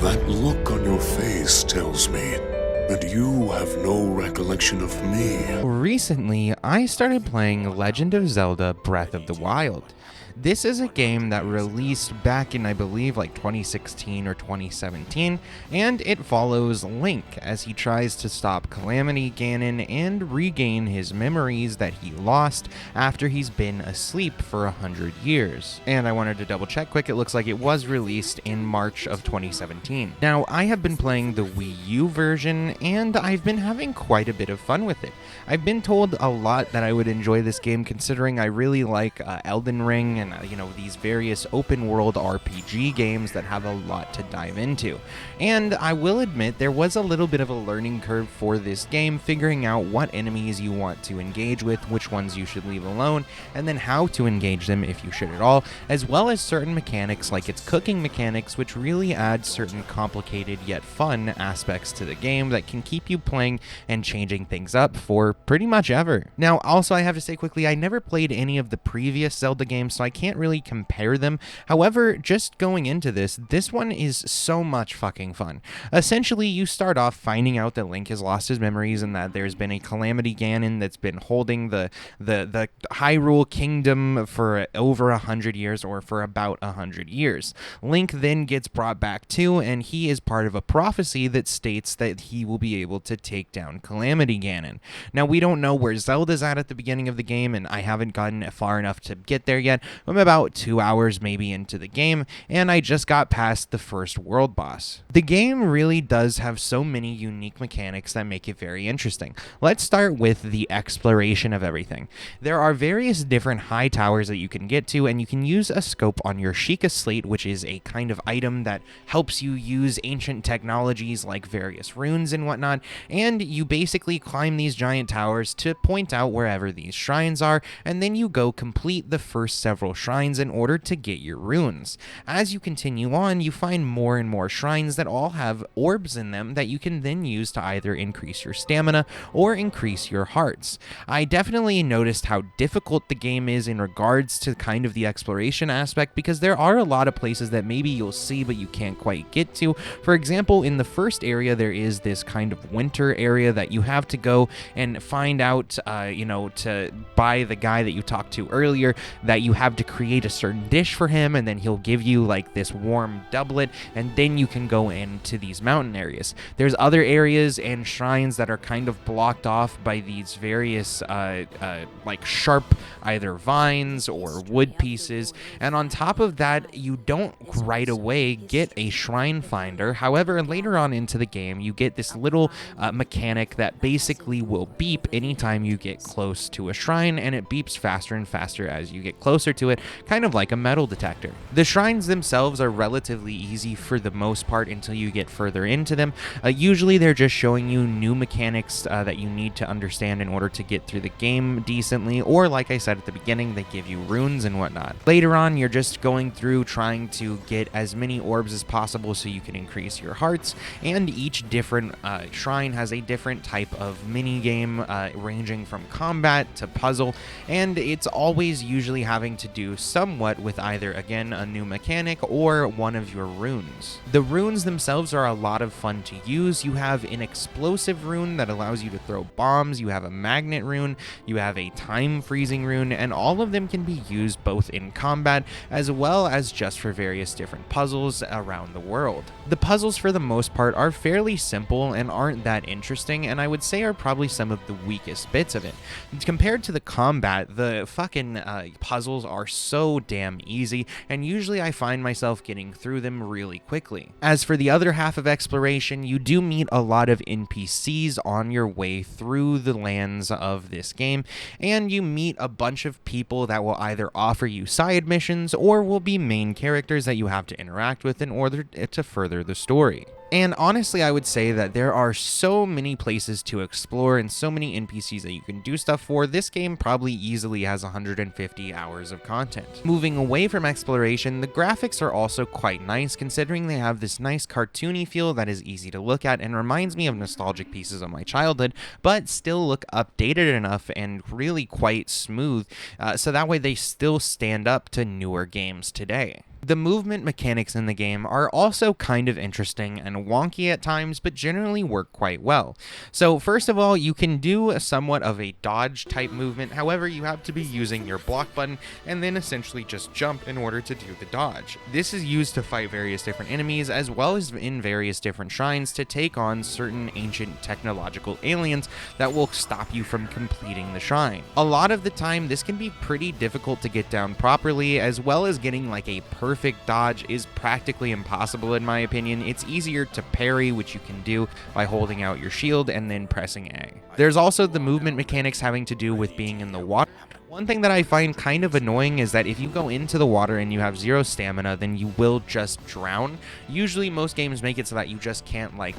That look on your face tells me that you have no recollection of me. Recently, I started playing Legend of Zelda Breath of the Wild. This is a game that released back in, I believe, like 2016 or 2017, and it follows Link as he tries to stop Calamity Ganon and regain his memories that he lost after he's been asleep for 100 years. And I wanted to double check quick, it looks like it was released in March of 2017. Now, I have been playing the Wii U version, and I've been having quite a bit of fun with it. I've been told a lot that I would enjoy this game considering I really like Elden Ring and these various open world RPG games that have a lot to dive into. And I will admit there was a little bit of a learning curve for this game, figuring out what enemies you want to engage with, which ones you should leave alone, and then how to engage them if you should at all, as well as certain mechanics like its cooking mechanics, which really add certain complicated yet fun aspects to the game that can keep you playing and changing things up for pretty much ever. Now, also I have to say quickly, I never played any of the previous Zelda games, so I can't really compare them. However, just going into this one is so much fucking fun. Essentially, you start off finding out that Link has lost his memories and that there's been a Calamity Ganon that's been holding the Hyrule Kingdom for over 100 years, or for about 100 years. Link then gets brought back too, and he is part of a prophecy that states that he will be able to take down Calamity Ganon. Now, we don't know where Zelda's at the beginning of the game, and I haven't gotten far enough to get there yet. I'm about 2 hours maybe into the game, and I just got past the first world boss. The game really does have so many unique mechanics that make it very interesting. Let's start with the exploration of everything. There are various different high towers that you can get to, and you can use a scope on your Sheikah Slate, which is a kind of item that helps you use ancient technologies like various runes and whatnot, and you basically climb these giant towers to point out wherever these shrines are, and then you go complete the first several shrines in order to get your runes. As you continue on, you find more and more shrines that all have orbs in them that you can then use to either increase your stamina or increase your hearts. I definitely noticed how difficult the game is in regards to kind of the exploration aspect, because there are a lot of places that maybe you'll see but you can't quite get to. For example, in the first area there is this kind of winter area that you have to go and find out, to buy the guy that you talked to earlier, that you have to create a certain dish for him, and then he'll give you like this warm doublet, and then you can go into these mountain areas. There's other areas and shrines that are kind of blocked off by these various like sharp either vines or wood pieces, and on top of that you don't right away get a shrine finder. However, later on into the game you get this little mechanic that basically will beep anytime you get close to a shrine, and it beeps faster and faster as you get closer to it, kind of like a metal detector. The shrines themselves are relatively easy for the most part until you get further into them. Usually they're just showing you new mechanics that you need to understand in order to get through the game decently, or like I said at the beginning, they give you runes and whatnot. Later on, you're just going through trying to get as many orbs as possible so you can increase your hearts, and each different shrine has a different type of mini game ranging from combat to puzzle, and it's always usually having to do somewhat with either, again, a new mechanic or one of your runes. The runes themselves are a lot of fun to use. You have an explosive rune that allows you to throw bombs, you have a magnet rune, you have a time freezing rune, and all of them can be used both in combat as well as just for various different puzzles around the world. The puzzles for the most part are fairly simple and aren't that interesting, and I would say are probably some of the weakest bits of it. Compared to the combat, the fucking puzzles are so damn easy, and usually I find myself getting through them really quickly. As for the other half of exploration, you do meet a lot of NPCs on your way through the lands of this game, and you meet a bunch of people that will either offer you side missions or will be main characters that you have to interact with in order to further the story. And honestly, I would say that there are so many places to explore and so many NPCs that you can do stuff for. This game probably easily has 150 hours of content. Moving away from exploration, the graphics are also quite nice, considering they have this nice cartoony feel that is easy to look at and reminds me of nostalgic pieces of my childhood, but still look updated enough and really quite smooth, so that way they still stand up to newer games today. The movement mechanics in the game are also kind of interesting and wonky at times, but generally work quite well. So first of all, you can do somewhat of a dodge type movement, however you have to be using your block button and then essentially just jump in order to do the dodge. This is used to fight various different enemies as well as in various different shrines to take on certain ancient technological aliens that will stop you from completing the shrine. A lot of the time this can be pretty difficult to get down properly, as well as getting like a perfect dodge is practically impossible in my opinion. It's easier to parry, which you can do by holding out your shield and then pressing A. There's also the movement mechanics having to do with being in the water. One thing that I find kind of annoying is that if you go into the water and you have 0 stamina, then you will just drown. Usually most games make it so that you just can't like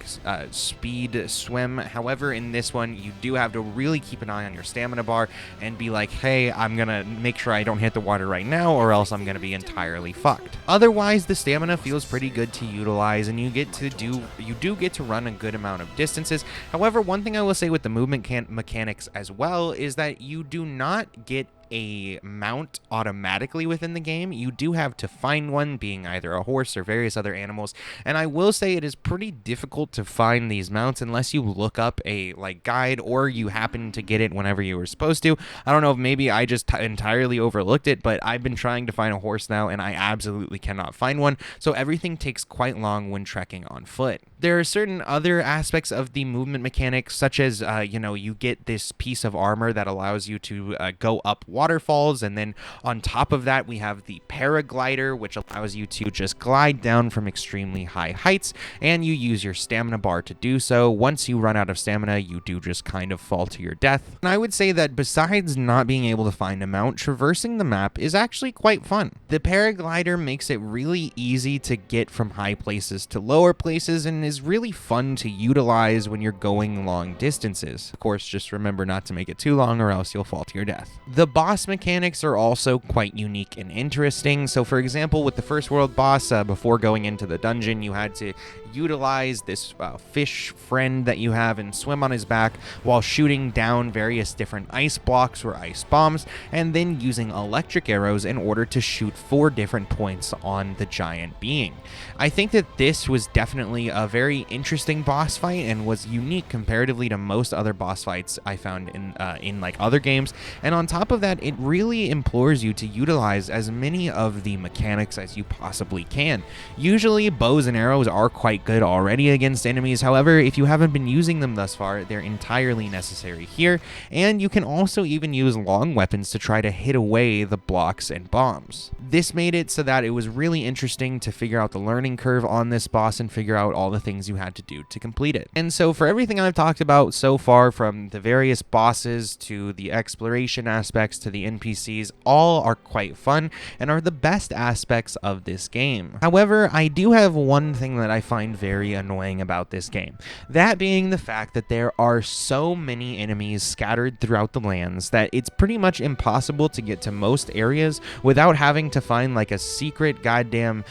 speed swim. However, in this one, you do have to really keep an eye on your stamina bar and be like, hey, I'm gonna make sure I don't hit the water right now or else I'm gonna be entirely fucked. Otherwise, the stamina feels pretty good to utilize and you do get to run a good amount of distances. However, one thing I will say with the movement mechanics as well is that you do not get a mount automatically within the game. You do have to find one, being either a horse or various other animals, and I will say it is pretty difficult to find these mounts unless you look up a guide or you happen to get it whenever you were supposed to. I don't know if maybe I just entirely overlooked it, but I've been trying to find a horse now and I absolutely cannot find one, so everything takes quite long when trekking on foot. There are certain other aspects of the movement mechanics, such as you get this piece of armor that allows you to go up waterfalls, and then on top of that we have the paraglider, which allows you to just glide down from extremely high heights, and you use your stamina bar to do so. Once you run out of stamina, you do just kind of fall to your death. And I would say that besides not being able to find a mount, traversing the map is actually quite fun. The paraglider makes it really easy to get from high places to lower places and is really fun to utilize when you're going long distances. Of course, just remember not to make it too long or else you'll fall to your death. The boss mechanics are also quite unique and interesting. So for example, with the first world boss, before going into the dungeon, you had to utilize this fish friend that you have and swim on his back while shooting down various different ice blocks or ice bombs, and then using electric arrows in order to shoot 4 different points on the giant being. I think that this was definitely a very interesting boss fight and was unique comparatively to most other boss fights I found in like other games. And on top of that, it really implores you to utilize as many of the mechanics as you possibly can. Usually bows and arrows are quite good already against enemies. However, if you haven't been using them thus far, they're entirely necessary here, and you can also even use long weapons to try to hit away the blocks and bombs. This made it so that it was really interesting to figure out the learning curve on this boss and figure out all the things you had to do to complete it. And so for everything I've talked about so far, from the various bosses to the exploration aspects to the NPCs, all are quite fun and are the best aspects of this game. However, I do have one thing that I find very annoying about this game. That being the fact that there are so many enemies scattered throughout the lands that it's pretty much impossible to get to most areas without having to find like a secret goddamn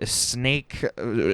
snake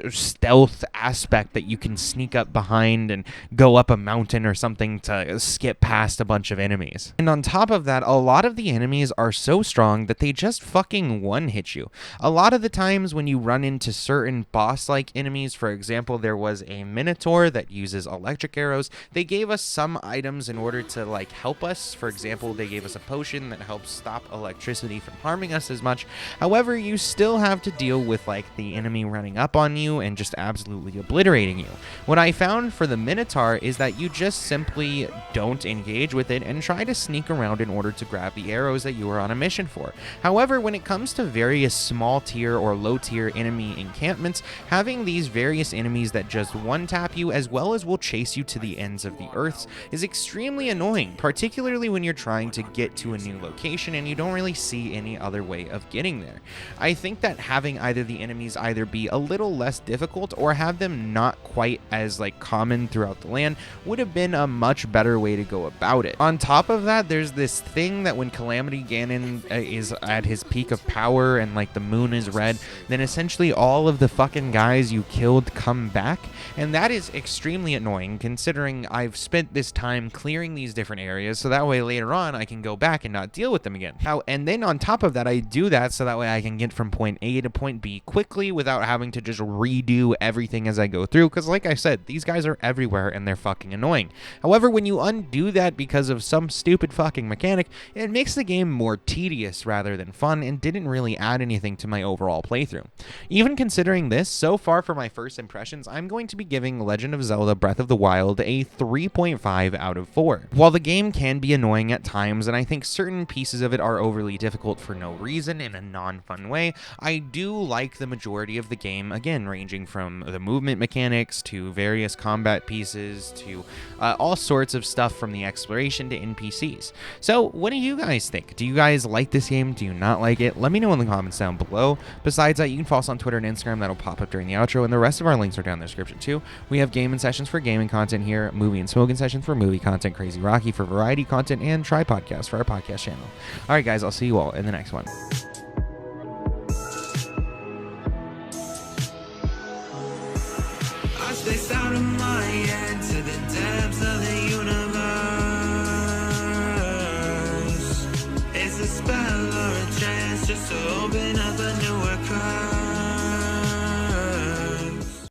stealth aspect that you can sneak up behind and go up a mountain or something to skip past a bunch of enemies. And on top of that, a lot of the enemies are so strong that they just fucking one-hit you. A lot of the times when you run into certain boss-like enemies, for example, there was a minotaur that uses electric arrows. They gave us some items in order to like help us. For example, they gave us a potion that helps stop electricity from harming us as much. However, you still have to deal with like the enemy running up on you and just absolutely obliterating you. What I found for the minotaur is that you just simply don't engage with it and try to sneak around in order to grab the arrows that you are on a mission for. However, when it comes to various small tier or low tier enemy encampments, having these various enemies that just one-tap you as well as will chase you to the ends of the earths is extremely annoying, particularly when you're trying to get to a new location and you don't really see any other way of getting there. I think that having either the enemies either be a little less difficult or have them not quite as like common throughout the land would have been a much better way to go about it. On top of that, there's this thing that when Calamity Ganon is at his peak of power and like the moon is red, then essentially all of the fucking guys you killed come back, and that is extremely annoying considering I've spent this time clearing these different areas so that way later on I can go back and not deal with them again. And then on top of that, I do that so that way I can get from point A to point B quickly without having to just redo everything as I go through, because like I said, these guys are everywhere and they're fucking annoying. However, when you undo that because of some stupid fucking mechanic, it makes the game more tedious rather than fun and didn't really add anything to my overall playthrough. Even considering this, so far for my first impressions, I'm going to be giving Legend of Zelda Breath of the Wild a 3.5 out of 4. While the game can be annoying at times, and I think certain pieces of it are overly difficult for no reason in a non-fun way, I do like the majority of the game, again, ranging from the movement mechanics to various combat pieces to all sorts of stuff from the exploration to NPCs. So what do you guys think? Do you guys like this game? Do you not like it? Let me know in the comments down below. Besides that, you can follow us on Twitter and Instagram. That'll pop up during the outro, and the rest of our links are down in the description too. We have gaming sessions for gaming content here, movie and Smokin sessions for movie content, CrazyRocky for variety content, and Try Podcast for our podcast channel. All right, guys, I'll see you all in the next one. I spaced out of my head to the depths of the universe. It's a spell or a chance just to open up a new world.